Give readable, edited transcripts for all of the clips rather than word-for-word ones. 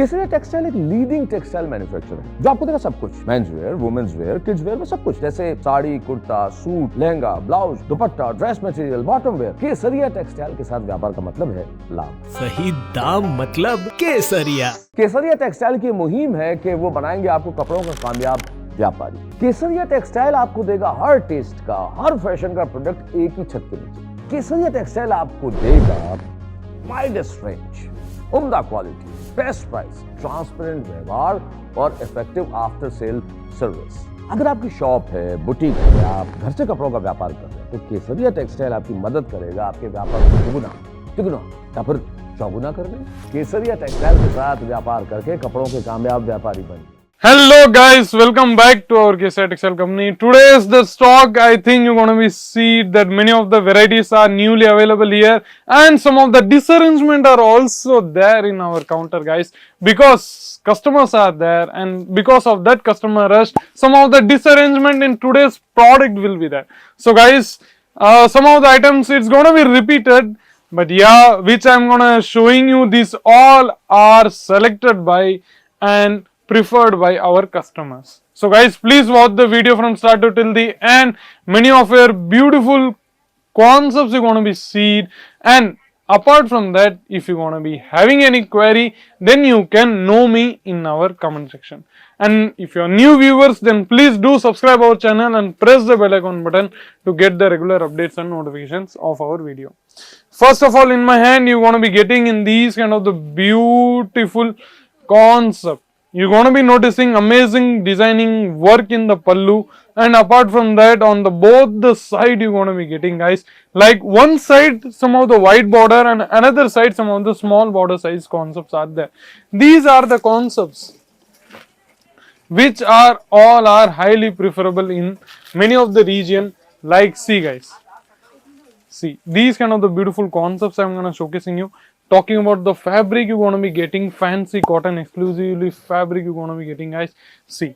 केसरिया textile एक leading textile manufacturer है जो आपको देगा सब कुछ, men's wear, women's wear, kids wear में सब कुछ, जैसे sari, kurta, suit, lehenga, blouse, dupatta, dress material, bottom wear. Kesariya textile के साथ व्यापार का मतलब है लाभ। सही दाम मतलब केसरिया। केसरिया टेक्सटाइल की मुहिम है कि वो बनाएंगे आपको कपड़ों का कामयाब व्यापारी। केसरिया टेक्सटाइल आपको देगा हर टेस्ट का, हर फैशन का प्रोडक्ट एक ही छत के नीचे। केसरिया टेक्सटाइल आपको देगा वाइडेस्ट रेंज, उम्दा क्वालिटी, बेस्ट प्राइस, ट्रांसपेरेंट व्यवहार और इफेक्टिव आफ्टर सेल सर्विस। अगर आपकी शॉप है, बुटीक है, आप घर से कपड़ों का व्यापार कर रहे हैं तो केसरिया टेक्सटाइल आपकी मदद करेगा आपके व्यापार को दुगुना, तिगुना या फिर चौगुना करने। केसरिया टेक्सटाइल के साथ व्यापार करके कपड़ों के कामयाब व्यापारी बनिए। Hello guys, welcome back to our KSI Textile Company. Today's the stock, I think you're going to be see that many of the varieties are newly available here and some of the disarrangement are also there in our counter guys, because customers are there and because of that customer rush, some of the disarrangement in today's product will be there. So guys, some of the items it's going to be repeated, but yeah, which I'm going to showing you, these all are selected by and preferred by our customers. So guys, please watch the video from start to till the end. Many of your beautiful concepts you're going to be seen, and apart from that, if you want to be having any query, then you can know me in our comment section. And if you are new viewers, then please do subscribe our channel and press the bell icon button to get the regular updates and notifications of our video. First of all, in my hand you're going to be getting in these kind of the beautiful concept. You're going to be noticing amazing designing work in the pallu, and apart from that, on the both the side you're going to be getting guys, like one side some of the white border and another side some of the small border size concepts are there. These are the concepts which are all are highly preferable in many of the region. Like see guys, see these kind of the beautiful concepts I'm going to showcasing you. Talking about the fabric, you're going to be getting fancy cotton, exclusively fabric you're going to be getting guys. See,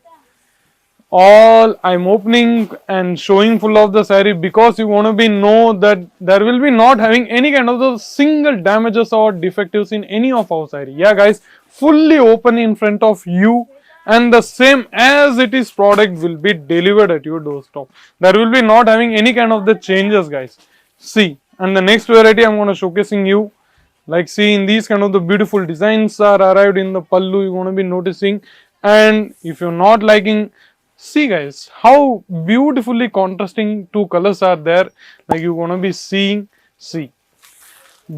all I'm opening and showing full of the saree because you want to be know that there will be not having any kind of the single damages or defectives in any of our saree. Yeah guys, fully open in front of you, and the same as it is product will be delivered at your doorstep. There will be not having any kind of the changes guys. See, and the next variety I'm going to showcasing you. Like see, in these kind of the beautiful designs are arrived in the pallu, you're going to be noticing. And if you're not liking, see guys how beautifully contrasting two colors are there, like you're going to be seeing. See,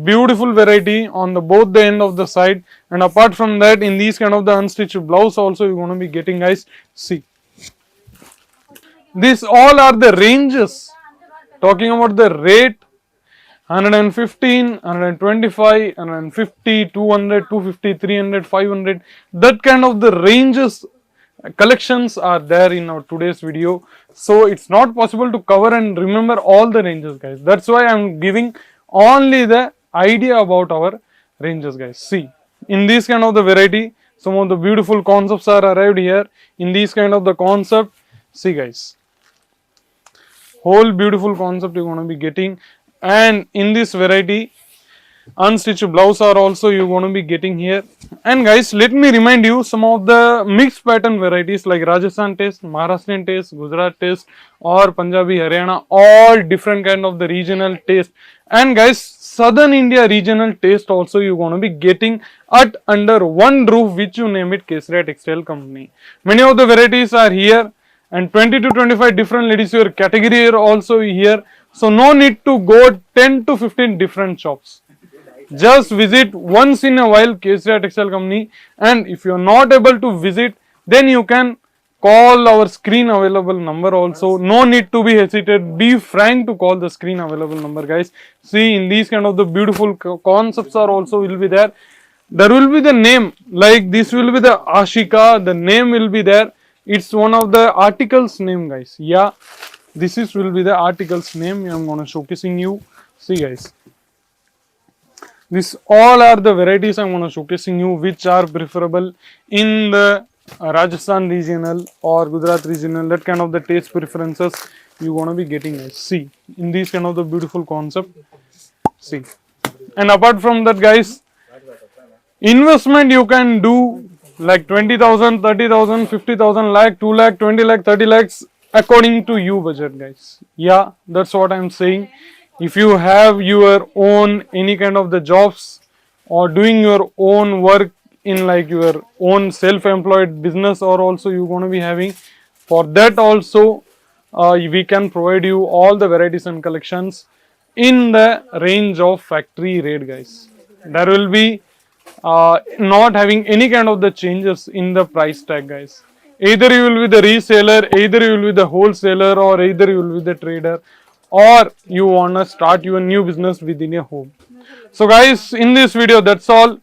beautiful variety on the both the end of the side, and apart from that, in these kind of the unstitched blouse also you're going to be getting guys. See, these all are the ranges. Talking about the rate, 115, 125, 150, 200, 250, 300, 500, that kind of the ranges collections are there in our today's video. So it's not possible to cover and remember all the ranges guys. That's why I'm giving only the idea about our ranges guys. See, in this kind of the variety, some of the beautiful concepts are arrived here. In this kind of the concept, see guys, whole beautiful concept you're going to be getting. And in this variety, unstitched blouse are also you're going to be getting here. And guys, let me remind you some of the mixed pattern varieties like Rajasthan taste, Maharashtrian taste, Gujarat taste, or Punjabi, Haryana, all different kind of the regional taste. And guys, Southern India regional taste also you're going to be getting at under one roof, which you name it Kesaria Textile Company. Many of the varieties are here, and 20 to 25 different ladies wear category are also here. So no need to go 10 to 15 different shops. Just visit once in a while Kesaria Textile Company, and if you are not able to visit, then you can call our screen available number also. No need to be hesitant. Be frank to call the screen available number guys. See, in these kind of the beautiful concepts are also will be there. There will be the name, like this will be the Ashika, the name will be there. It's one of the articles name guys. Yeah, this is will be the article's name. I'm going to showcasing you. See guys, this all are the varieties I'm going to showcasing you which are preferable in the Rajasthan regional or Gujarat regional. That kind of the taste preferences you going to be getting guys. See, in these kind of the beautiful concept. See, and apart from that guys, Investment you can do like 20,000, 30,000, 50,000 lakh, 2 lakh, 20 lakh, 30 lakhs according to you budget, guys. Yeah, that's what I'm saying. If you have your own any kind of the jobs or doing your own work in like your own self-employed business, or also you're going to be having, for that also we can provide you all the varieties and collections in the range of factory rate, guys. There will be not having any kind of the changes in the price tag, guys. Either you will be the reseller, either you will be the wholesaler, or either you will be the trader, or you wanna start your new business within your home. So guys, in this video, that's all.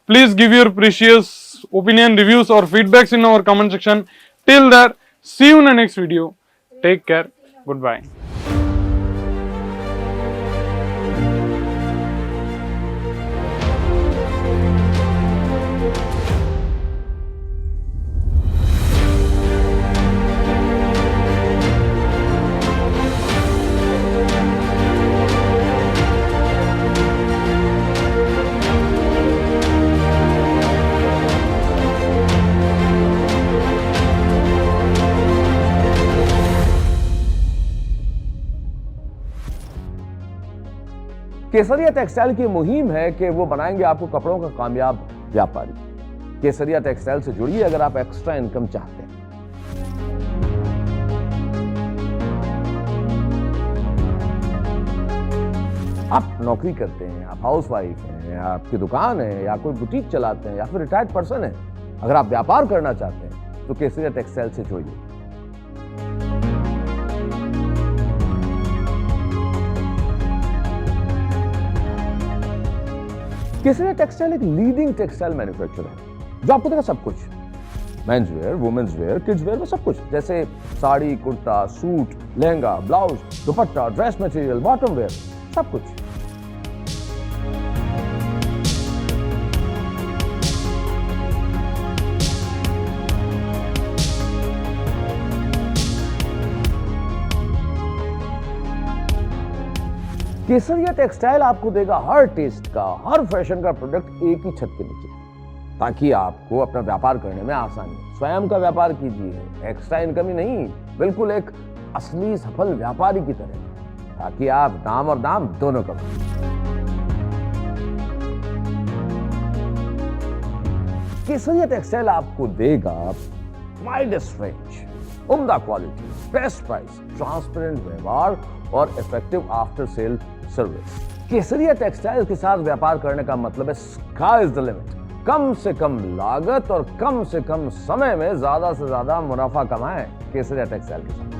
Please give your precious opinion, reviews or feedbacks in our comment section. Till that, see you in the next video. Take care. Goodbye. Kesariya textile की मुहिम है कि वो बनाएंगे आपको कपड़ों का कामयाब व्यापारी। केसरिया टेक्सटाइल से जुड़िए अगर आप एक्स्ट्रा इनकम चाहते हैं। आप नौकरी करते हैं, आप हाउसवाइफ हैं, आपकी दुकान है, या कोई बुटीक चलाते हैं, या फिर रिटायर्ड पर्सन है, अगर आप व्यापार करना चाहते हैं तो केसरिया टेक्सटाइल से जुड़िए। केसरिया टेक्सटाइल एक लीडिंग टेक्सटाइल मैन्युफैक्चरर है जो आपको देगा सब कुछ, men's wear, women's wear, kids wear में सब कुछ, जैसे sari, kurta, suit, lehenga, blouse, dupatta, dress material, bottom wear, सब कुछ। केसरिया टेक्सटाइल आपको देगा हर टेस्ट का, हर फैशन का प्रोडक्ट एक ही छत के नीचे, ताकि आपको अपना व्यापार करने में आसानी हो। स्वयं का व्यापार कीजिए, एक्स्ट्रा इनकम ही नहीं, बिल्कुल एक असली सफल व्यापारी की तरह, ताकि आप नाम और दाम दोनों कमाएं। केसरिया टेक्सटाइल आपको देगा वाइडेस्ट रेंज, उम्दा क्वालिटी, बेस्ट प्राइस, ट्रांसपेरेंट व्यवहार और इफेक्टिव आफ्टर सेल सर्विस। केसरिया टेक्सटाइल के साथ व्यापार करने का मतलब है स्काई इज द लिमिट। कम से कम लागत और कम से कम समय में ज्यादा से ज्यादा मुनाफा कमाएं केसरिया टेक्सटाइल के साथ।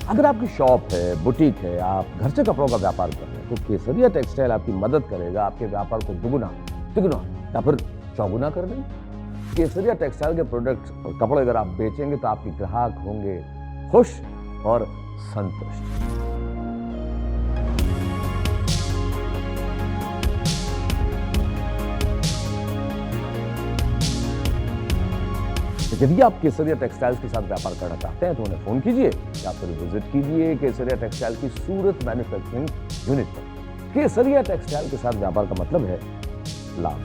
अगर आपकी शॉप है, बुटीक है, आप घर से कपड़ों का व्यापार कर रहे हैं, तो केसरिया टेक्सटाइल आपकी मदद करेगा आपके व्यापार को दुगुना, तिगुना या फिर चौगुना कर देंगे। केसरिया टेक्सटाइल के प्रोडक्ट और कपड़े अगर आप बेचेंगे तो आपके ग्राहक होंगे खुश और संतुष्ट। यदि आप केसरिया टेक्सटाइल्स के साथ व्यापार करना चाहते हैं तो उन्हें फोन कीजिए या फिर विजिट कीजिए केसरिया टेक्सटाइल की सूरत मैन्युफैक्चरिंग यूनिट पर। केसरिया टेक्सटाइल के साथ व्यापार का मतलब है लाभ।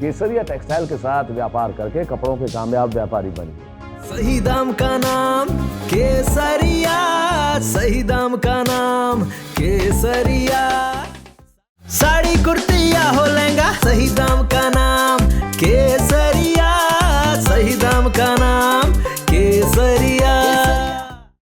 केसरिया टेक्सटाइल के साथ व्यापार करके कपड़ों के कामयाब व्यापारी बनिए। सही दाम का नाम केसरिया, सही दाम का नाम केसरिया। साड़ी कुर्ती या हो लहंगा, सही दाम